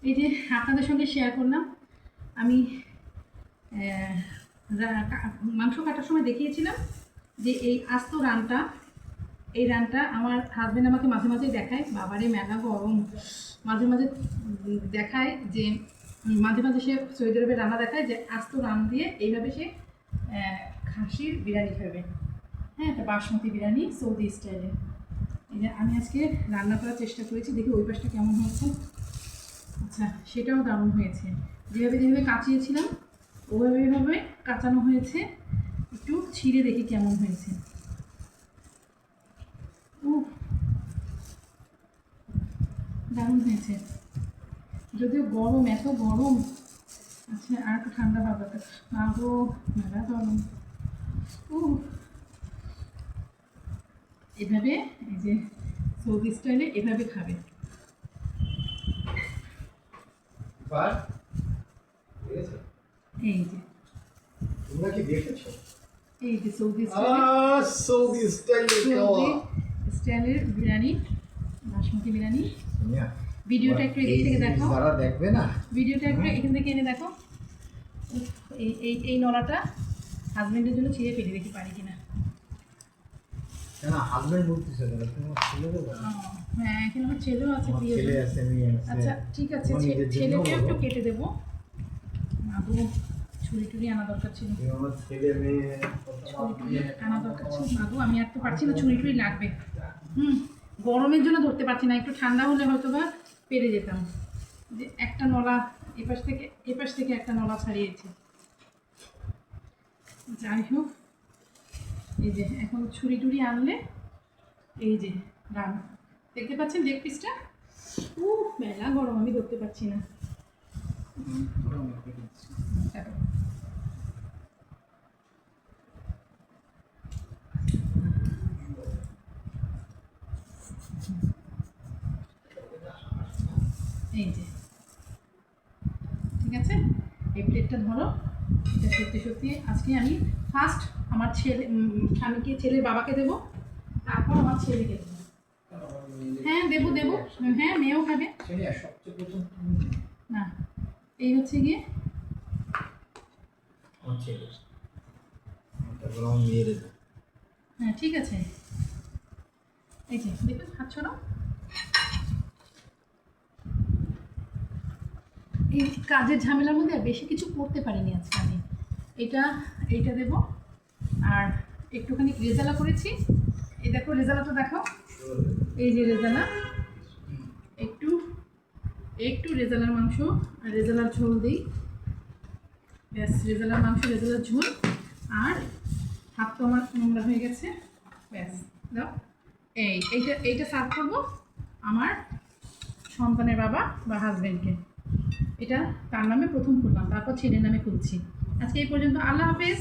এই যে আপনাদের সঙ্গে শেয়ার করলাম, আমি মাংস কাটার সময় দেখিয়েছিলাম যে এই আস্ত রানটা, এই রানটা আমার হাজব্যান্ড আমাকে মাঝে মাঝে দেখায়, বাবারে মেলা গরম, মাঝে মাঝে দেখায় যে মাঝে মাঝে সে সৌদি আরবের রান্না দেখায় যে আস্ত রান দিয়ে এইভাবে সে খাসির বিরিয়ানি খাবে। হ্যাঁ, এটা বাসমতি বিরিয়ানি সৌদি স্টাইলে। এই যে আমি আজকে রান্না করার চেষ্টা করেছি, দেখি ওই পাশটা কেমন হয়েছে। আচ্ছা, সেটাও দারুণ হয়েছে। যেভাবে যেভাবে কাচিয়েছিলাম ওভাবে কাঁচানো হয়েছে। একটু ছিঁড়ে দেখি কেমন হয়েছে। দারুণ হয়েছে, যদিও গরম, এত গরম। আচ্ছা, আর একটু ঠান্ডা ভাব একটা, আরও মেলা গরম। এভাবে এই যে সৌদি স্টাইলে এভাবে খাবে। এই যে তোমরা কি দেখেছো? এই যে সৌদি স্টাইলের বিরিয়ানি, বাসমতি বিরিয়ানি। ভিডিওটা একটু এদিক থেকে দেখো, যারা দেখবে না ভিডিওটা একটু এখান থেকে এনে দেখো। এই এই এই নলাটা হাজবেন্ডের জন্য ছিঁড়ে ফেলে দেখি পারি কিনা। কেন হাজবেন্ড বলতেছে না, তোমার ছেলে দেবো? হ্যাঁ, এখানে আমার ছেলেও আছে, ছেলে আছে, মেয়ে আছে। আচ্ছা ঠিক আছে, ছেলেকেও একটু কেটে দেবো। আদৌ ছুরি টুরি আনা দরকার ছিল, আমার ছেলে মেয়ে ছুরি টুরি আনা দরকার ছিল। আদৌ আমি আর তো পারছি না, ছুরি টুরি লাগবে। গরমের জন্য ধরতে পারছি না, একটু ঠান্ডা হলে হয়তো বা পেরে যেতাম। যে একটা নলা এপাশ থেকে একটা নলা ছাড়িয়েছে। যাই হোক, এই যে এখন ছুরি টুরি আনলে, এই যে রান দেখতে পাচ্ছেন লেগ পিসটা। মেলা গরম, আমি ধরতে পারছি না। এই যে ঠিক আছে, এই প্লেটটা ধরো। এটা সত্যি সত্যি আজকে আমি ফার্স্ট আমার স্বামীকে, ছেলের বাবাকে দেবো, তারপর আমার ছেলেকে দেবো। হ্যাঁ দেবো, হ্যাঁ মেয়েও খাবে। না, এই হচ্ছে গিয়ে হ্যাঁ ঠিক আছে। এই যে দেখুন, হাত ছড়াও। এই কাজের ঝামেলার মধ্যে বেশি কিছু করতে পারিনি আজকে আমি। এইটা দেবো, আর একটুখানি রেজালা করেছি। এই দেখো রেজালাটা দেখো, এই যে রেজালা, একটু রেজালার মাংস আর রেজালার ঝোল দিই, ব্যাস। রেজালার মাংস, রেজালার ঝোল, আর হাত তো আমার নোংরা হয়ে গেছে, ব্যাস দাও। এইটা সার্ভ করবো আমার সন্তানের বাবা বা হাজব্যান্ডকে। এটা তার নামে প্রথম খুললাম, তারপর ছেলের নামে খুলছি। আজকে এই পর্যন্ত, আল্লাহ হাফেজ।